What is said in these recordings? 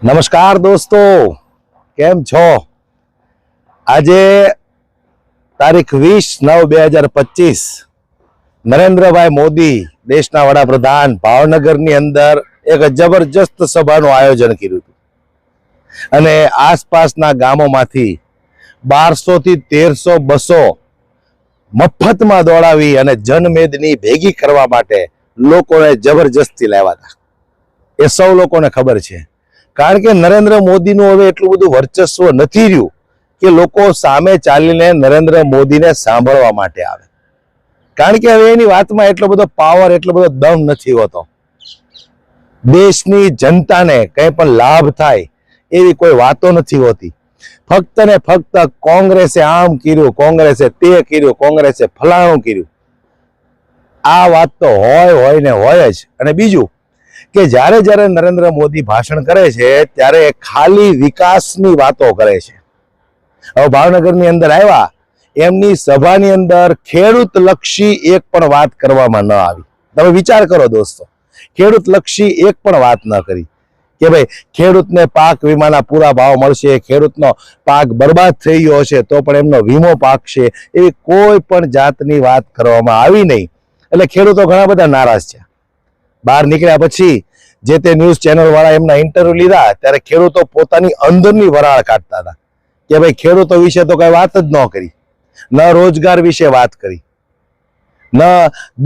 નમસ્કાર દોસ્તો, કેમ છો? આજે તારીખ 20/9/2025 નરેન્દ્રભાઈ મોદી દેશના વડાપ્રધાન ભાવનગરની અંદર એક જબરજસ્ત સભાનું આયોજન કર્યું હતું અને આસપાસના ગામોમાંથી 1200 થી 1300 બસો મફતમાં દોડાવી અને જનમેદની ભેગી કરવા માટે લોકોને જબરજસ્તી લાવ્યા હતા. એ સૌ લોકોને ખબર છે, કારણ કે નરેન્દ્ર મોદીનું હવે એટલું બધું વર્ચસ્વ નથી રહ્યું કે લોકો સામે ચાલીને નરેન્દ્ર મોદીને સાંભળવા માટે આવે, કારણ કે હવે એની વાતમાં એટલો બધો પાવર, એટલો બધો દમ નથી હોતો. દેશની જનતાને કંઈ પણ લાભ થાય એવી કોઈ વાતો નથી હોતી. ફક્ત ને ફક્ત કોંગ્રેસે આમ કર્યું, કોંગ્રેસે તે કર્યું, કોંગ્રેસે ફલાણું કર્યું, આ વાત તો હોય ને હોય જ. અને બીજું કે જ્યારે જ્યારે નરેન્દ્ર મોદી ભાષણ કરે છે ત્યારે ખાલી વિકાસની વાતો કરે છે. હવે ભાવનગરની અંદર આવ્યા, એમની સભાની અંદર ખેડૂત લક્ષી એક પણ વાત કરવામાં ન આવી. તમે વિચાર કરો દોસ્તો, ખેડૂત લક્ષી એક પણ વાત ન કરી કે ભાઈ ખેડૂતને પાક વીમાના પૂરા ભાવ મળશે, ખેડૂતનો પાક બરબાદ થઈ ગયો હશે તો પણ એમનો વીમો પાકશે, એવી કોઈ પણ જાતની વાત કરવામાં આવી નહીં. એટલે ખેડૂતો ઘણા બધા નારાજ છે. બહાર નીકળ્યા પછી જે તે ન્યૂઝ ચેનલ વાળા એમના ઇન્ટરવ્યુ લીધા ત્યારે ખેડૂતો પોતાની અંદરની વરાળ કાઢતા હતા કે ભાઈ ખેડૂતો વિશે તો કઈ વાત જ ન કરી, ન રોજગાર વિશે વાત કરી, ન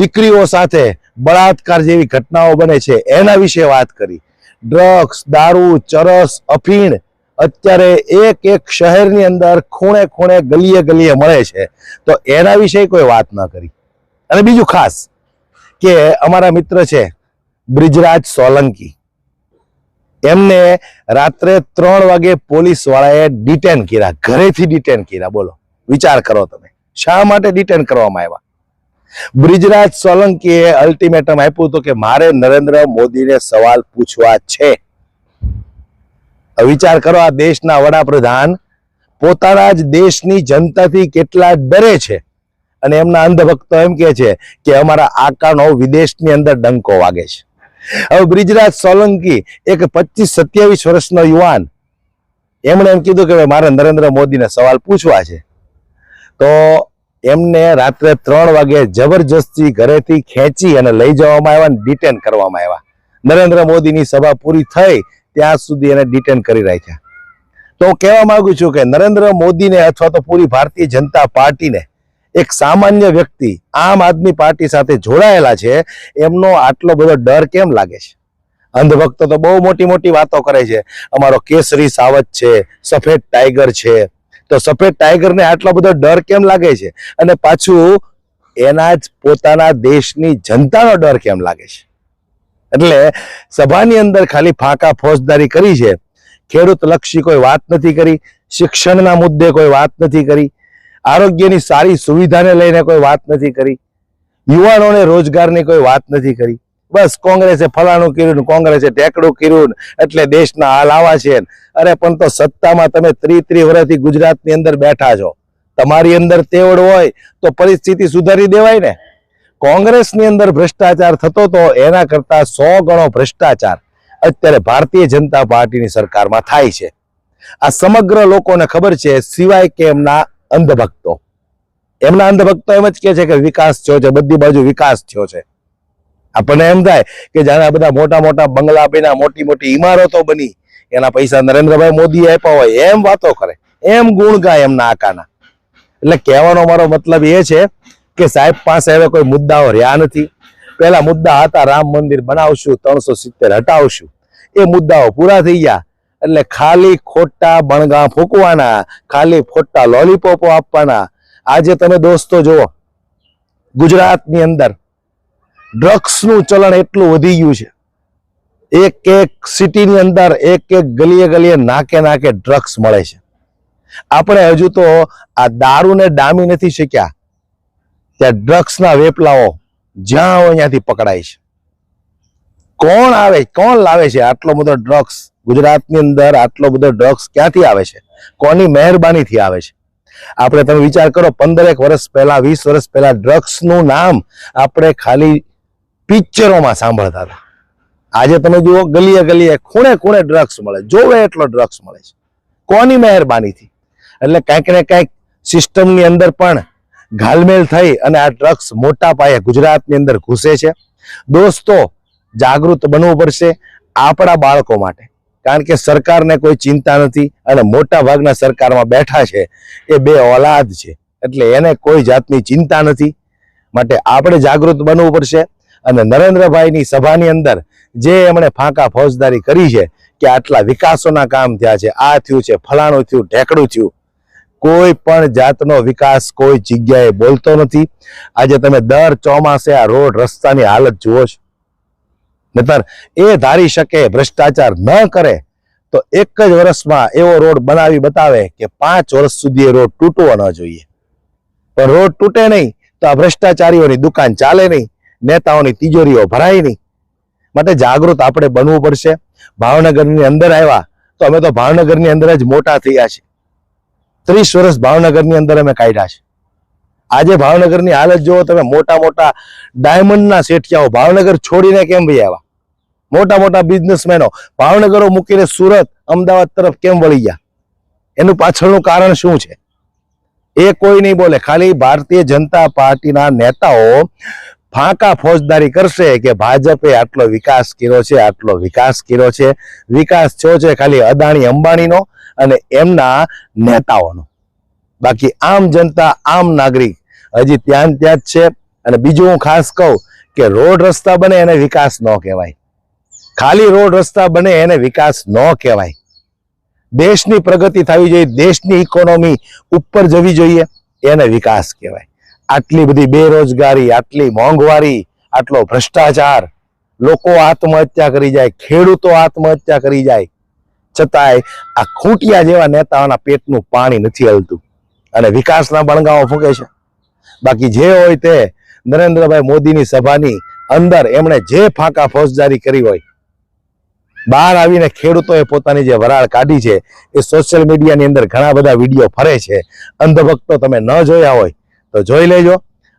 દીકરીઓ સાથે બળાત્કાર જેવી ઘટનાઓ બને છે એના વિશે વાત કરી. ડ્રગ્સ, દારૂ, ચરસ, અફીણ અત્યારે એક શહેરની અંદર ખૂણે ખૂણે ગલીએ ગલીએ મળે છે, તો એના વિશે કોઈ વાત ન કરી. અને બીજું ખાસ કે અમારા મિત્ર છે બ્રિજરાજ સોલંકી, એમને રાત્રે 3 વાગે પોલીસ વાળાએ ડિટેન કર્યા, ઘરેથી ડિટેન કર્યા. બોલો, વિચાર કરો તમે, શા માટે ડિટેન કરવામાં આવ્યા? બ્રિજરાજ સોલંકીએ અલ્ટિમેટમ આપ્યું હતું કે મારે નરેન્દ્ર મોદીને સવાલ પૂછવા છે. વિચાર કરો, આ દેશના વડાપ્રધાન પોતાના જ દેશની જનતાથી કેટલા ડરે છે અને એમના અંધભક્તો એમ કે છે કે અમારા આકાનો વિદેશની અંદર ડંકો વાગે છે. હવે બ્રિજરાજ સોલંકી એક 25-27 વર્ષનો યુવાન, એમણે એમ કીધું કે મારે નરેન્દ્ર મોદીને સવાલ પૂછવા છે, તો એમને રાત્રે 3 વાગે જબરજસ્તી ઘરેથી ખેંચી અને લઈ જવામાં આવ્યા, ડિટેન કરવામાં આવ્યા. નરેન્દ્ર મોદીની સભા પૂરી થઈ ત્યાં સુધી એને ડિટેન કરી રાખ્યા. તો હું કહેવા માંગુ છું કે નરેન્દ્ર મોદીને અથવા તો પૂરી ભારતીય જનતા પાર્ટીને એક સામાન્ય વ્યક્તિ આમ આદમી પાર્ટી સાથે જોડાયેલા છે, એમનો આટલો બધો ડર કેમ લાગે છે? અંધભક્તો તો બહુ મોટી મોટી વાતો કરે છે, અમારો કેસરી સાવજ છે, સફેદ ટાઈગર છે, તો સફેદ ટાઈગરને આટલો બધો ડર કેમ લાગે છે? અને પાછું એના જ પોતાના દેશની જનતાનો ડર કેમ લાગે છે? એટલે સભાની અંદર ખાલી ફાંકા ફોજદારી કરી છે, ખેડૂત લક્ષી કોઈ વાત નથી કરી, શિક્ષણના મુદ્દે કોઈ વાત નથી કરી, આરોગ્યની સારી સુવિધાને લઈને કોઈ વાત નથી કરી, યુવાનોને રોજગારની કોઈ વાત નથી કરી. બસ કોંગ્રેસે ફલાણું કર્યું, કોંગ્રેસે ટેકડું કર્યું એટલે દેશના હાલ આવા છે. અરે પણ તો સત્તામાં તમે 30 વર્ષથી ગુજરાતની અંદર બેઠા છો, તમારી અંદર તેવડ હોય તો પરિસ્થિતિ સુધારી દેવાય ને. કોંગ્રેસની અંદર ભ્રષ્ટાચાર થતો તો એના કરતા 100 ગણો ભ્રષ્ટાચાર અત્યારે ભારતીય જનતા પાર્ટીની સરકારમાં થાય છે. આ સમગ્ર લોકોને ખબર છે, સિવાય કે એમના અંધભક્તો. એમના અંધભક્તો એમ જ કહે છે કે વિકાસ થયો છે, બધી બાજુ વિકાસ થયો છે. આપણને એમ થાય કે જાણે આ બધા મોટા મોટા બંગલા બન્યા, મોટી મોટી ઇમારતો બની, એના પૈસા નરેન્દ્રભાઈ મોદી આપ્યા હોય એમ વાતો કરે, એમ ગુણ ગાય એમના આકાના. એટલે કહેવાનો મારો મતલબ એ છે કે સાહેબ પાસે હવે કોઈ મુદ્દાઓ રહ્યા નથી. પેલા મુદ્દા હતા રામ મંદિર બનાવશું, 370 હટાવશું, એ મુદ્દાઓ પૂરા થઈ ગયા. એટલે ખાલી ખોટા બણગા ફૂંકવાના, ખાલી ખોટા લોલીપોપો આપવાના. આજે તમે દોસ્તો જુઓ, ગુજરાતની અંદર ડ્રગ્સનું ચલણ એટલું વધી ગયું છે. એક સિટીની અંદર, એક ગલીએ ગલીએ, નાકે નાકે ડ્રગ્સ મળે છે. આપણે હજુ તો આ દારૂને ડામી નથી શક્યા, ત્યાં ડ્રગ્સના વેપલાઓ જ્યાં હોય ત્યાંથી પકડાય છે. કોણ આવે, કોણ લાવે છે આટલો બધો ડ્રગ્સ? ગુજરાતની અંદર આટલો બધો ડ્રગ્સ ક્યાંથી આવે છે? કોની મહેરબાનીથી આવે છે? આપણે તમે વિચાર કરો, 15 વર્ષ પહેલા, 20 વર્ષ પહેલા ડ્રગ્સનું નામ આપણે ખાલી પિક્ચરોમાં સાંભળતા હતા. આજે તમે જુઓ ગલીએ ગલીએ ખૂણે ખૂણે ડ્રગ્સ મળે, જોવે એટલો ડ્રગ્સ મળે છે. કોની મહેરબાનીથી? એટલે કંઈક ને કંઈક સિસ્ટમની અંદર પણ ઘાલમેલ થઈ અને આ ડ્રગ્સ મોટા પાયે ગુજરાતની અંદર ઘૂસે છે. દોસ્તો, જાગૃત બનવું પડશે આપણા બાળકો માટે, કારણ કે સરકારને કોઈ ચિંતા નથી અને મોટા ભાગના સરકારમાં બેઠા છે એ બે ઓલાદ છે, એટલે એને કોઈ જાતની ચિંતા નથી. માટે આપણે જાગૃત બનવું પડશે. અને નરેન્દ્રભાઈની સભાની અંદર જે એમણે ફાંકા ફોજદારી કરી છે કે આટલા વિકાસોના કામ થયા છે, આ થયું છે, ફલાણું થયું, ઢેકડું થયું, કોઈ પણ જાતનો વિકાસ કોઈ જગ્યાએ બોલતો નથી. આજે તમે દર ચોમાસે આ રોડ રસ્તાની હાલત જુઓ છો. નતર એ ધારી શકે ભ્રષ્ટાચાર ન કરે તો એક જ વર્ષમાં એવો રોડ બનાવી બતાવે કે 5 વર્ષ સુધી એ રોડ તૂટવો ન જોઈએ. પણ રોડ તૂટે નહીં તો આ ભ્રષ્ટાચારીઓની દુકાન ચાલે નહીં, નેતાઓની તિજોરીઓ ભરાય નહીં. માટે જાગૃત આપણે બનવું પડશે. ભાવનગરની અંદર આવ્યા તો અમે તો ભાવનગરની અંદર જ મોટા થયા છે. 30 વર્ષ ભાવનગરની અંદર અમે કાઢ્યા છે. આજે ભાવનગરની હાલત જુઓ તમે, મોટા મોટા ડાયમંડના શેઠિયાઓ ભાવનગર છોડીને કેમ ભાઈ આવ્યા? મોટા મોટા બિઝનેસમેનો ભાવનગરો મૂકીને સુરત, અમદાવાદ તરફ કેમ વળી ગયા? એનું પાછળનું કારણ શું છે એ કોઈ નહીં બોલે. ખાલી ભારતીય જનતા પાર્ટીના નેતાઓ ફાંકા ફોજદારી કરશે કે ભાજપે આટલો વિકાસ કર્યો છે, આટલો વિકાસ કર્યો છે. વિકાસ થયો છે ખાલી અદાણી અંબાણીનો અને એમના નેતાઓનો. બાકી આમ જનતા, આમ નાગરિક હજી ત્યાં જ છે. અને બીજું હું ખાસ કહું કે રોડ રસ્તા બને એને વિકાસ ન કહેવાય. ખાલી રોડ રસ્તા બને એને વિકાસ ન કહેવાય. દેશની પ્રગતિ થવી જોઈએ, દેશની ઇકોનોમી ઉપર જવી જોઈએ, એને વિકાસ કહેવાય. આટલી બધી બેરોજગારી, આટલી મોંઘવારી, આટલો ભ્રષ્ટાચાર, લોકો આત્મહત્યા કરી જાય, ખેડૂતો આત્મહત્યા કરી જાય, છતાંય આ ખૂંટિયા જેવા નેતાઓના પેટનું પાણી નથી હલતું અને વિકાસના બણગાઓ ફૂંકે છે. બાકી જે હોય તે નરેન્દ્રભાઈ મોદીની સભાની અંદર એમણે જે ફાંકા ફોજદારી કરી હોય, બહાર આવીને ખેડૂતોએ પોતાની જે વરાળ કાઢી છે એ સોશિયલ મીડિયાની અંદર ઘણા બધા વિડીયો ફરે છે. અંધભક્તો તમે ન જોયા હોય તો જોઈ લેજો.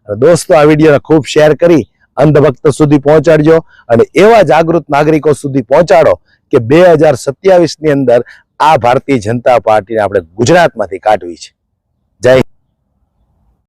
દોસ્તો, આ વિડીયોને ખૂબ શેર કરી અંધભક્ત સુધી પહોંચાડજો અને એવા જાગૃત નાગરિકો સુધી પહોંચાડો કે 2027ની અંદર આ ભારતીય જનતા પાર્ટીને આપણે ગુજરાતમાંથી કાઢવી છે. જય